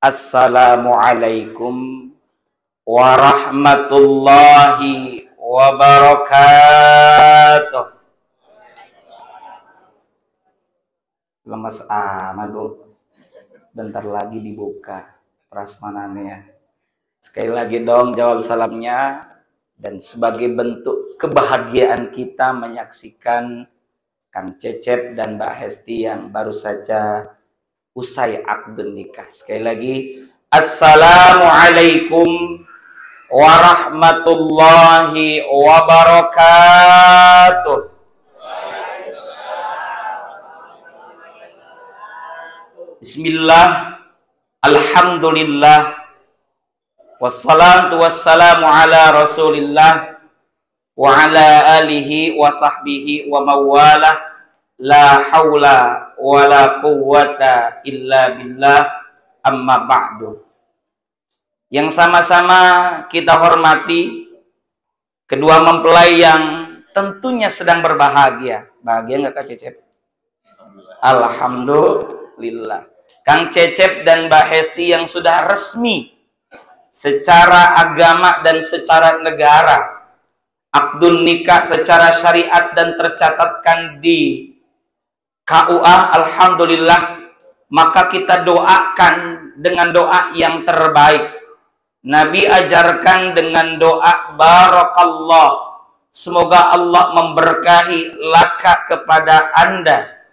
Assalamualaikum warahmatullahi wabarakatuh. Lemes amat bu. Bentar lagi dibuka prasmanannya. Sekali lagi dong jawab salamnya. Dan sebagai bentuk kebahagiaan kita menyaksikan Kang Cecep dan Mbak Hesti yang baru saja usai akdun nikah. Sekali lagi, Assalamualaikum warahmatullahi wabarakatuh. Bismillah, alhamdulillah, wassalatu wassalamu ala rasulillah wa ala alihi wa sahbihi wa mawalah. La haula wa la quwwata illa billah, amma ba'du. Yang sama-sama kita hormati kedua mempelai yang tentunya sedang berbahagia. Bahagia nggak Kak Cecep? Alhamdulillah. Kang Cecep dan Mbak Hesti yang sudah resmi secara agama dan secara negara akdun nikah secara syariat dan tercatatkan di KUA, alhamdulillah, maka kita doakan dengan doa yang terbaik. Nabi ajarkan dengan doa barakallah. Semoga Allah memberkahi laka kepada Anda.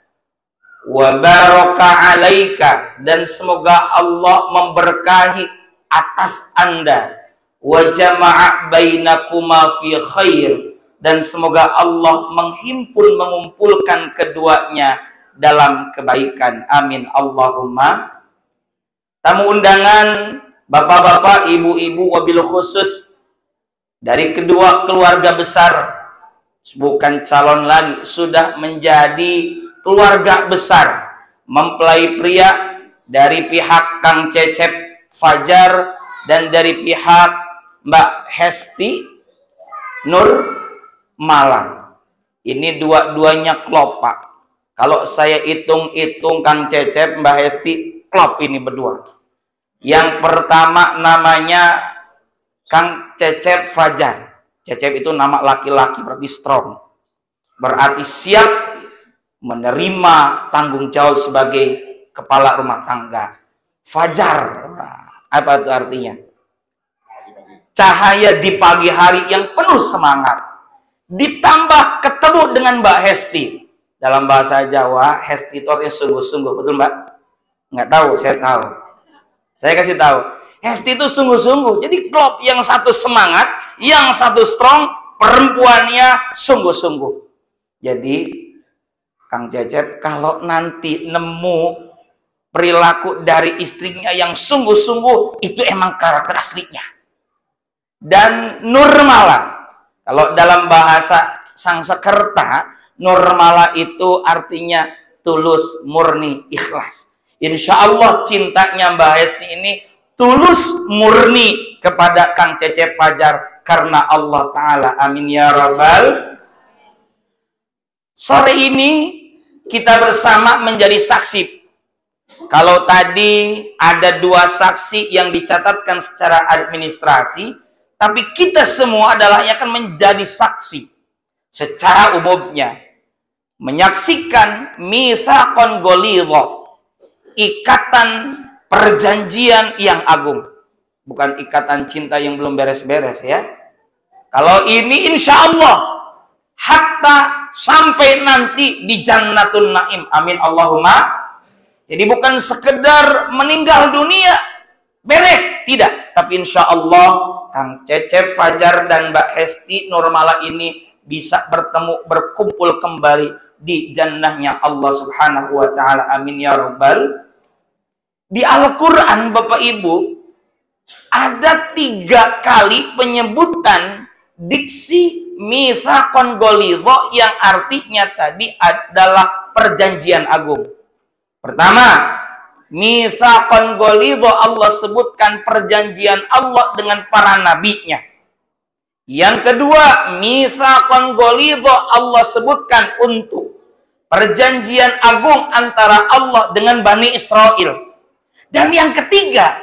Wa baraka alaika, dan semoga Allah memberkahi atas Anda. Wa jama'a bainakuma fi khair, dan semoga Allah mengumpulkan keduanya dalam kebaikan. Amin Allahumma. Tamu undangan, bapak-bapak, ibu-ibu, wabil khusus dari kedua keluarga besar, bukan calon lagi, sudah menjadi keluarga besar. Mempelai pria dari pihak Kang Cecep Fajar dan dari pihak Mbak Hesti Nur Malang. Ini dua-duanya klop Pak. Kalau saya hitung-hitung Kang Cecep, Mbak Hesti, klop ini berdua. Yang pertama namanya Kang Cecep Fajar. Cecep itu nama laki-laki, berarti strong. Berarti siap menerima tanggung jawab sebagai kepala rumah tangga. Fajar, apa itu artinya? Cahaya di pagi hari yang penuh semangat. Ditambah ketemu dengan Mbak Hesti. Dalam bahasa Jawa, Hesti itu artinya sungguh-sungguh. Betul Mbak? Nggak tahu, saya tahu. Saya kasih tahu. Hesti itu sungguh-sungguh. Jadi klop yang satu semangat, yang satu strong, perempuannya sungguh-sungguh. Jadi, Kang Cecep, kalau nanti nemu perilaku dari istrinya yang sungguh-sungguh, itu emang karakter aslinya. Dan Nurmala, kalau dalam bahasa Sangsekerta, Nurmala itu artinya tulus, murni, ikhlas. Insya Allah cintanya Mbak Hesti ini tulus, murni kepada Kang Cecep Fajar karena Allah Ta'ala. Amin ya Rabbal. Sore ini kita bersama menjadi saksi. Kalau tadi ada dua saksi yang dicatatkan secara administrasi, tapi kita semua adalah yang akan menjadi saksi secara umumnya. Menyaksikan mitsaqon ghalidha, ikatan perjanjian yang agung. Bukan ikatan cinta yang belum beres-beres ya. Kalau ini insya Allah hatta sampai nanti di Jannatun Naim. Amin Allahumma. Jadi bukan sekedar meninggal dunia beres, tidak. Tapi insya Allah Kang Cecep Fajar dan Mbak Hesti Nurmala ini bisa bertemu, berkumpul kembali di jannahnya Allah Subhanahu wa Ta'ala. Amin ya Rabbal. Di Al-Quran Bapak Ibu ada 3 kali penyebutan diksi mitsaqon ghalidha yang artinya tadi adalah perjanjian agung. Pertama, mitsaqon ghalidha, Allah sebutkan perjanjian Allah dengan para nabinya. Yang kedua, mitsaqon ghalidha, Allah sebutkan untuk perjanjian agung antara Allah dengan Bani Israel. Dan yang ketiga,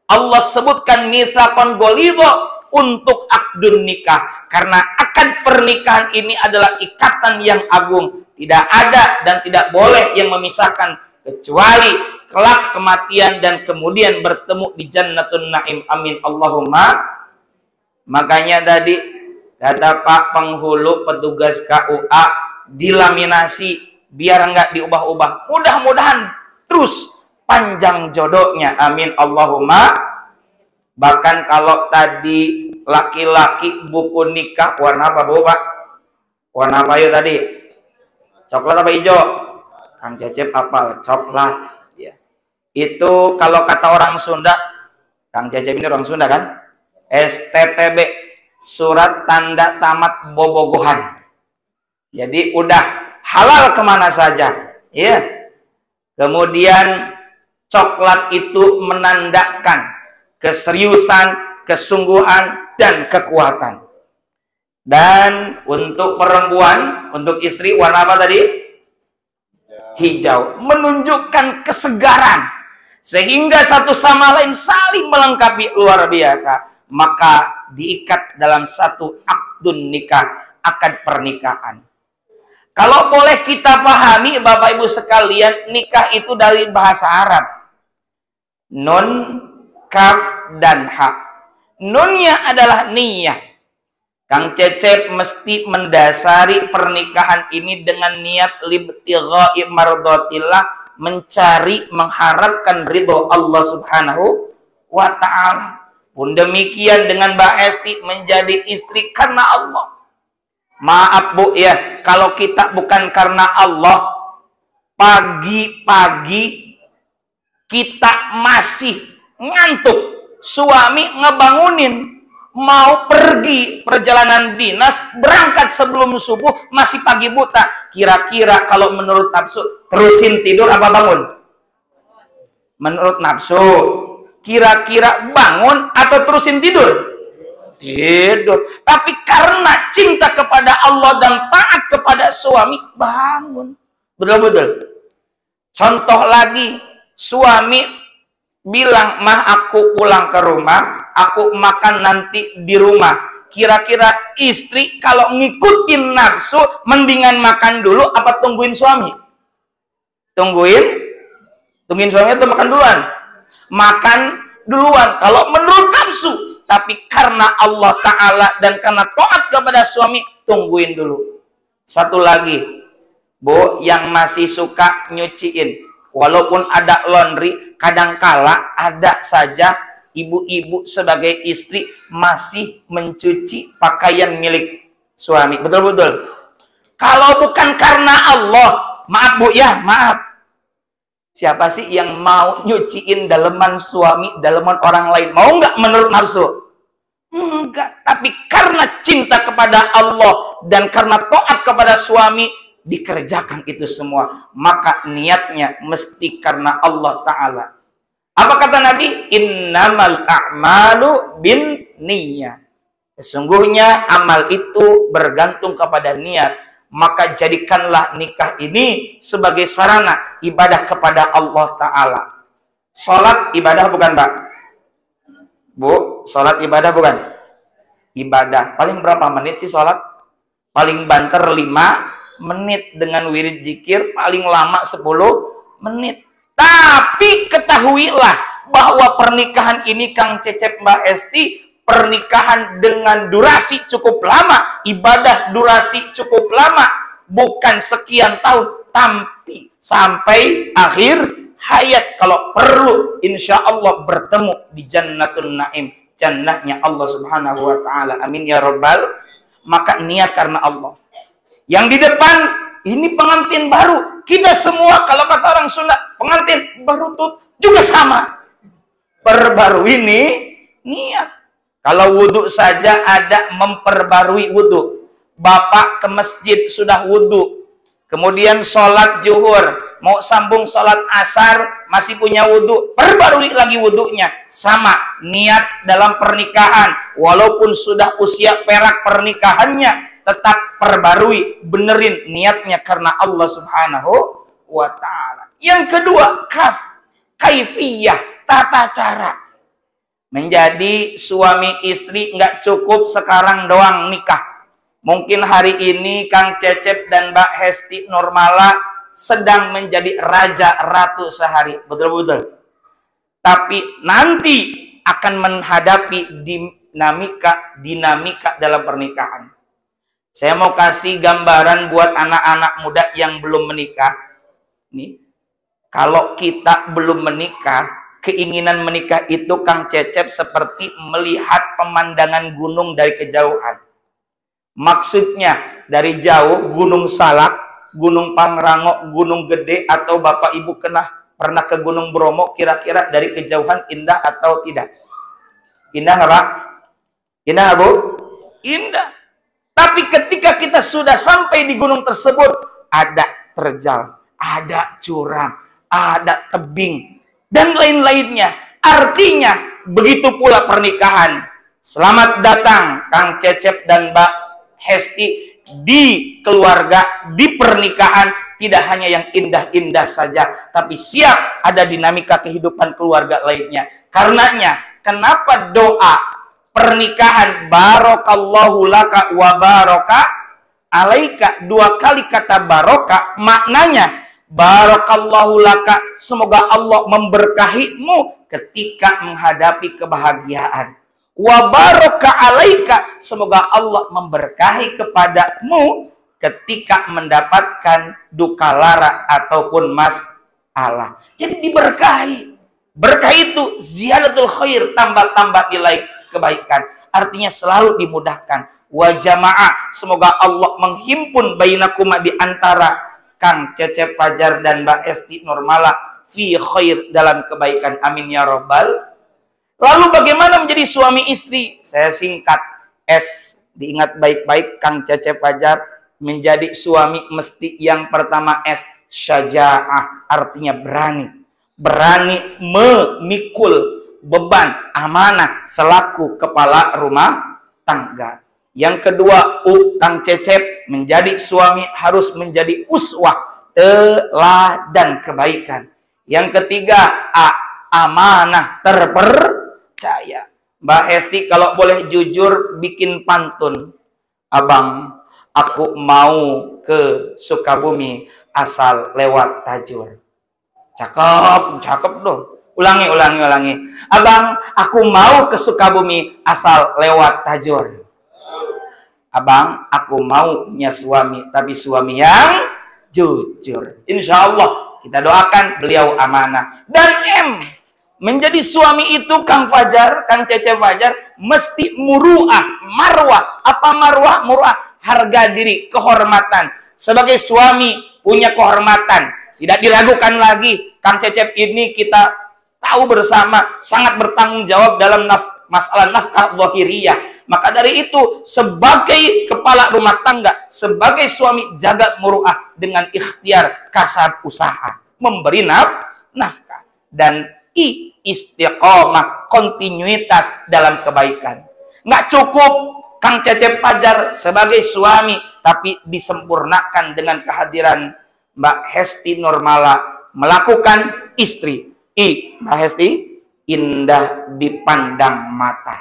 Allah sebutkan mitsaqan ghalidha untuk akdun nikah. Karena akad pernikahan ini adalah ikatan yang agung. Tidak ada dan tidak boleh yang memisahkan kecuali kelak kematian dan kemudian bertemu di Jannatun Naim. Amin Allahumma. Makanya tadi kata Pak penghulu petugas KUA, dilaminasi biar nggak diubah-ubah. Mudah-mudahan terus panjang jodohnya. Amin Allahumma. Bahkan kalau tadi laki-laki buku nikah warna apa Bu Pak? Warna apa yuk tadi? Coklat apa hijau? Kang Cecep apal coklat. Ya. Itu kalau kata orang Sunda, Kang Cecep ini orang Sunda kan? STTB, surat tanda tamat bobogohan. Jadi udah halal kemana saja. Ya. Kemudian coklat itu menandakan keseriusan, kesungguhan, dan kekuatan. Dan untuk perempuan, untuk istri warna apa tadi? Hijau. Menunjukkan kesegaran. Sehingga satu sama lain saling melengkapi luar biasa. Maka diikat dalam satu akdun nikah, akad pernikahan. Kalau boleh kita pahami Bapak Ibu sekalian, nikah itu dari bahasa Arab. Nun, kaf, dan ha. Nunnya adalah niyah. Kang Cecep mesti mendasari pernikahan ini dengan niat libtigha'i mardatillah, mencari, mengharapkan ridho Allah Subhanahu wa ta'ala. Pun demikian dengan Mbak Esti menjadi istri karena Allah. Maaf Bu ya, kalau kita bukan karena Allah, pagi-pagi kita masih ngantuk, suami ngebangunin, mau pergi perjalanan dinas, berangkat sebelum subuh, masih pagi buta. Kira-kira kalau menurut nafsu, terusin tidur apa bangun? Menurut nafsu, kira-kira bangun atau terusin tidur? Tidur. Tapi karena cinta kepada Allah dan taat kepada suami, bangun. Betul-betul. Contoh lagi, suami bilang, mah aku pulang ke rumah, aku makan nanti di rumah. Kira-kira istri kalau ngikutin nafsu, mendingan makan dulu apa tungguin suami? Tungguin suami atau makan duluan? Makan duluan kalau menurut nafsu. Tapi karena Allah Ta'ala dan karena taat kepada suami, tungguin dulu. Satu lagi, Bu, yang masih suka nyuciin, walaupun ada laundry, kadangkala ada saja ibu-ibu sebagai istri masih mencuci pakaian milik suami. Betul-betul. Kalau bukan karena Allah, maaf Bu ya, maaf. Siapa sih yang mau nyuciin daleman suami, daleman orang lain? Mau nggak menurut nafsu? Enggak. Tapi karena cinta kepada Allah dan karena taat kepada suami, dikerjakan itu semua. Maka niatnya mesti karena Allah Ta'ala. Apa kata Nabi? Innamal a'malu bin niyyah. Sesungguhnya amal itu bergantung kepada niat. Maka jadikanlah nikah ini sebagai sarana ibadah kepada Allah Ta'ala. Sholat ibadah bukan Pak? Bu, sholat ibadah bukan? Ibadah. Paling berapa menit sih sholat? Paling banter 5 menit dengan wirid zikir, paling lama 10 menit. Tapi ketahuilah bahwa pernikahan ini Kang Cecep Mbak Esti, pernikahan dengan durasi cukup lama, ibadah durasi cukup lama, bukan sekian tahun, tapi sampai akhir hayat. Kalau perlu, insya Allah bertemu di Jannatun Naim, jannahnya Allah Subhanahu wa Ta'ala. Amin ya Rabbal. Maka niat karena Allah. Yang di depan ini pengantin baru. Kita semua kalau kata orang Sunda, pengantin baru tuh juga sama. Perbarui ini niat. Kalau wudhu saja ada memperbarui wudhu. Bapak ke masjid sudah wudhu. Kemudian sholat zuhur. Mau sambung sholat asar, masih punya wudhu. Perbarui lagi wudhunya. Sama, niat dalam pernikahan. Walaupun sudah usia perak pernikahannya, tetap perbarui. Benerin niatnya karena Allah Subhanahu wa Ta'ala. Yang kedua, kaifiyah. tata cara. Menjadi suami istri nggak cukup sekarang doang nikah. Mungkin hari ini Kang Cecep dan Mbak Hesti Nurmala sedang menjadi raja ratu sehari. Betul-betul. Tapi nanti akan menghadapi dinamika dalam pernikahan. Saya mau kasih gambaran buat anak-anak muda yang belum menikah. Nih, kalau kita belum menikah, keinginan menikah itu Kang Cecep seperti melihat pemandangan gunung dari kejauhan. Maksudnya dari jauh Gunung Salak, Gunung Pangrango, Gunung Gede, atau Bapak Ibu pernah ke Gunung Bromo, kira-kira dari kejauhan indah atau tidak? Indah nggak Pak? Indah nggak Bu? Indah. Tapi ketika kita sudah sampai di gunung tersebut, ada terjal, ada curam, ada tebing, dan lain-lainnya. Artinya, begitu pula pernikahan. Selamat datang Kang Cecep dan Mbak Hesti di keluarga, di pernikahan. Tidak hanya yang indah-indah saja, tapi siap ada dinamika kehidupan keluarga lainnya. Karenanya, kenapa doa pernikahan barokallahu laka wa baraka alaika, dua kali kata barokah maknanya barakallahu laka, semoga Allah memberkahimu ketika menghadapi kebahagiaan, wa baraka alaika, semoga Allah memberkahi kepadamu ketika mendapatkan duka lara ataupun masalah. Jadi diberkahi. Berkah itu ziyadatul khair, tambah-tambah nilai kebaikan. Artinya selalu dimudahkan. Wa jamaah, semoga Allah menghimpun bainakuma di antara Kang Cecep Fajar dan Mbak Hesti Nurmala fi khair, dalam kebaikan. Amin ya robbal. Lalu bagaimana menjadi suami istri? Saya singkat. S, diingat baik-baik Kang Cecep Fajar, menjadi suami mesti yang pertama S, syaja'ah, artinya berani. Berani memikul beban amanah selaku kepala rumah tangga. Yang kedua, Kang Cecep menjadi suami harus menjadi uswah, teladan kebaikan. Yang ketiga, amanah, terpercaya. Mbak Hesti kalau boleh jujur bikin pantun. Abang, aku mau ke Sukabumi asal lewat Tajur. Cakep, cakep dong. Ulangi. Abang, aku mau ke Sukabumi asal lewat Tajur. Abang, aku mau punya suami, tapi suami yang jujur. Insya Allah kita doakan beliau amanah. Dan M, menjadi suami itu Kang Cecep Fajar mesti muruah, marwah. Apa marwah? Muruah, harga diri, kehormatan. Sebagai suami punya kehormatan, tidak diragukan lagi. Kang Cecep ini kita tahu bersama sangat bertanggung jawab dalam masalah nafkah zahiriyah. Maka dari itu, sebagai kepala rumah tangga, sebagai suami, jaga muruah dengan ikhtiar kasab usaha, memberi nafkah. Dan istiqomah, kontinuitas dalam kebaikan. Nggak cukup Kang Cecep Fajar sebagai suami, tapi disempurnakan dengan kehadiran Mbak Hesti Nurmala melakukan istri. Mbak Hesti, indah dipandang mata,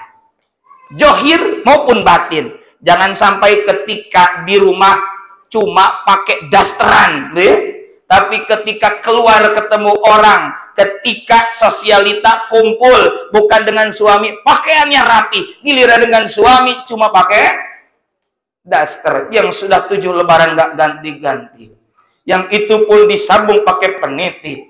johir maupun batin. Jangan sampai ketika di rumah cuma pakai dasteran, tapi ketika keluar ketemu orang, ketika sosialita kumpul bukan dengan suami, pakaiannya rapi. Giliran dengan suami cuma pakai daster yang sudah 7 lebaran nggak ganti-ganti, yang itu pun disambung pakai peniti.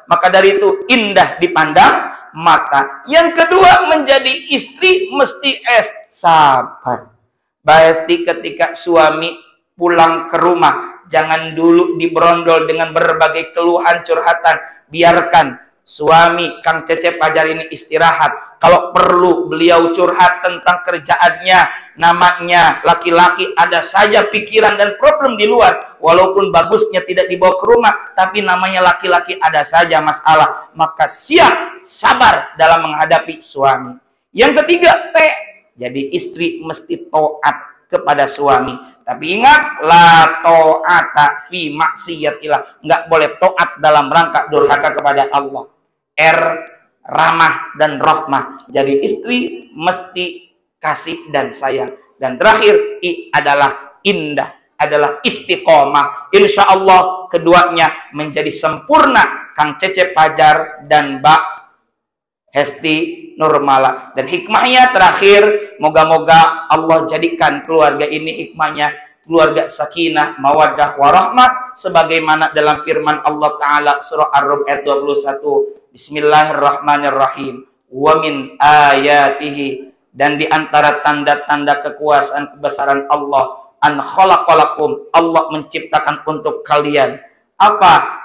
Maka dari itu indah dipandang mata. Yang kedua, menjadi istri mesti sabar. Mbak Hesti, ketika suami pulang ke rumah, jangan dulu diberondol dengan berbagai keluhan curhatan. Biarkan suami Kang Cecep Fajar ini istirahat. Kalau perlu beliau curhat tentang kerjaannya, namanya laki-laki ada saja pikiran dan problem di luar. Walaupun bagusnya tidak dibawa ke rumah, tapi namanya laki-laki ada saja masalah. Maka siap, sabar dalam menghadapi suami. Yang ketiga, jadi istri mesti taat kepada suami. Tapi ingat, la ta'ata fi maksiatillah. Nggak boleh taat dalam rangka durhaka kepada Allah. ramah dan rahmah. Jadi istri mesti kasih dan sayang. Dan terakhir, adalah indah, adalah istiqomah. Insya Allah keduanya menjadi sempurna, Kang Cecep Fajar dan Mbak Hesti Nurmala. Dan hikmahnya terakhir, moga-moga Allah jadikan keluarga ini hikmahnya keluarga sakinah, mawaddah, warahmah, sebagaimana dalam firman Allah Ta'ala surah Ar-Rum ayat 21. Bismillahirrahmanirrahim. Wa min ayatihi, dan di antara tanda-tanda kekuasaan kebesaran Allah, an khalaqalakum, Allah menciptakan untuk kalian apa?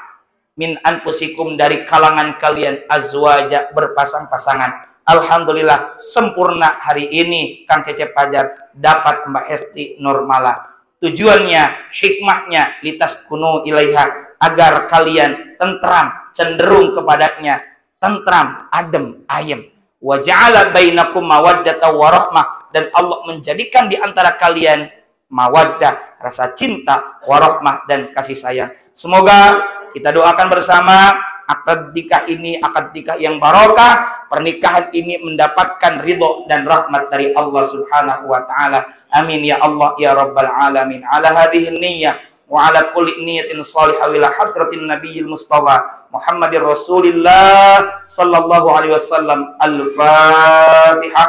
Min anfusikum, dari kalangan kalian, azwaja, berpasang-pasangan. Alhamdulillah sempurna hari ini Kang Cecep Fajar dapat Mbak Hesti Nurmala. Tujuannya, hikmahnya, litas kuno ilaiha, agar kalian tentram, cenderung kepadanya, tentram, adem, ayem. Wa ja'ala bainakum mawaddata wa rahmah, dan Allah menjadikan di antara kalian mawaddah, rasa cinta, warahmah, dan kasih sayang. Semoga kita doakan bersama akad nikah ini akad nikah yang barokah, pernikahan ini mendapatkan ridho dan rahmat dari Allah Subhanahu wa taala. Amin ya Allah ya rabbal alamin. Ala hadhihi niyyah wa ala kulli niyyatin salihah ila hadratin nabiyil mustafa Muhammadir Rasulillah sallallahu alaihi wasallam. Al-Fatihah.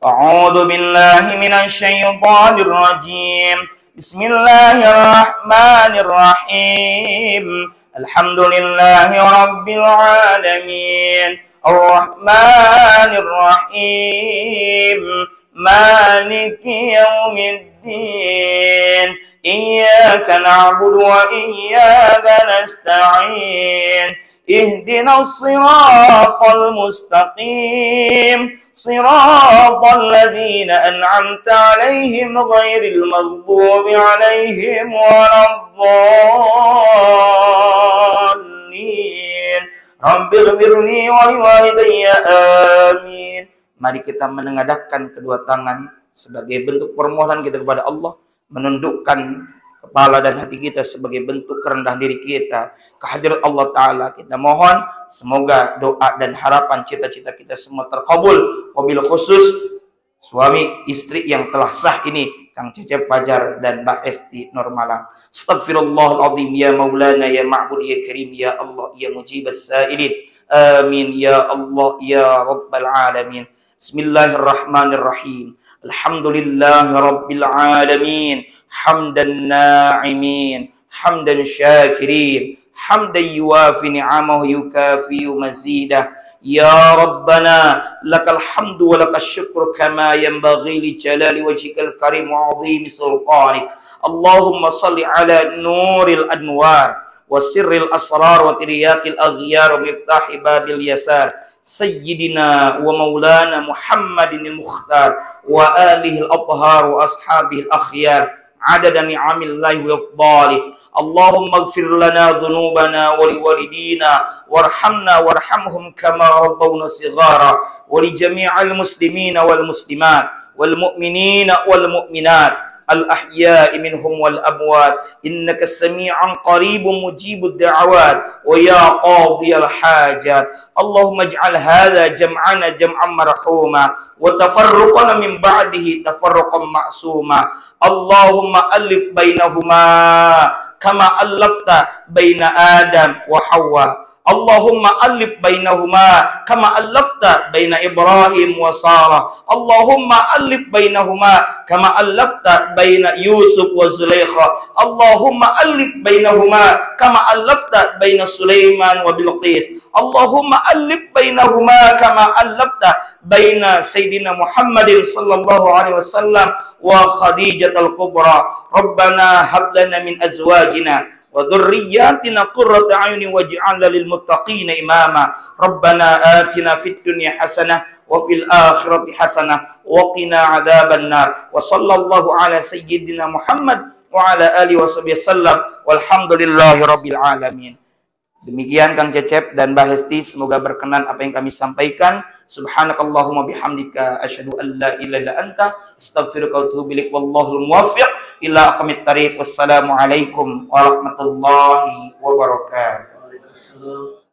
A'udzu billahi minasy syaithanir rajim. Bismillahirrahmanirrahim. Alhamdulillahi rabbil alamin. Ar-Rahmanir Rahim. Maliki yaumiddin. Iyyaka na'budu wa iyyaka nasta'in. Ihdinas siratal mustaqim. Siratal ladzina an'amta 'alaihim ghairil maghdubi 'alaihim waladdallin. Rabbil firli wa liwalidayya amin. Mari kita menengadahkan kedua tangan sebagai bentuk permohonan kita kepada Allah, menundukkan kepala dan hati kita sebagai bentuk kerendahan diri kita kehadirat Allah Ta'ala. Kita mohon semoga doa dan harapan cita-cita kita semua terkabul, wabil khusus suami istri yang telah sah ini, Kang Cecep Fajar dan Mbak Hesti Nurmala. Astagfirullahaladzim ya maulana ya ma'bud ya karim ya Allah ya mujibas sa'ilin. Amin ya Allah ya rabbal alamin. Bismillahirrahmanirrahim. Alhamdulillahi rabbil alamin. Hamdan na'imin, hamdan syakirin, hamdan yuwafi ni'amahu yukafi mazidah. Ya Rabbana, lakal hamdu wa lakal syukru kama yanbaghi li jalali wajhikal karim wa 'azimi sultanik. Allahumma salli ala nuril anwar wa sirril asrar wa tiryaqil aghyar wa miftahi babil yasar. Sayyidina wa maulana Muhammadin al-Mukhtar wa alihi al-athhar wa ashabihi al-akhyar adada ni'amillahi wa afdalih. Allahumma ighfir lana dhunubana wa liwalidina warhamna warhamhum kama rabbawna shighara wa li jami'il muslimina wal muslimat wal mu'minina wal mu'minat al-ahya'i minhum wal amwat innaka sami'an qaribun mujibud da'awat wa ya qadiyal hajat. Allahumma ij'al hadha jam'ana jam'an marhuma wa tafarruqana min ba'dihi tafarruqan ma'suma. Allahumma alif bainahuma kama allafta baina Adam wa Hawa. Allahumma alif bainahuma kama allafta baina Ibrahim wa Sarah. Allahumma alif bainahuma kama allafta baina Yusuf wa Zulaikha. Allahumma alif bainahuma kama allafta baina Sulaiman wa Bilqis. Allahumma alif bainahuma kama allafta baina Sayyidina Muhammadin sallallahu alaihi wasallam wa Khadijatul Kubra. Rabbana hab lana min azwajina wa dhurriyyatina qurrata a'yunin waj'alna lil muttaqina imama. Rabbana atina fid dunya hasanah wa fil akhirati hasanah wa qina adzaban nar. Wa sallallahu ala sayyidina Muhammad wa ala alihi washabihi sallam walhamdulillahi rabbil alamin. Demikian Kang Cecep dan Mbak Hesti, semoga berkenan apa yang kami sampaikan. Subhanakallahumma bihamdika asyhadu an la ilaha illa anta astaghfiruka wa atubu ilaik. Wallahul muwaffiq ila aqwamit thariq. Wassalamualaikum warahmatullahi wabarakatuh.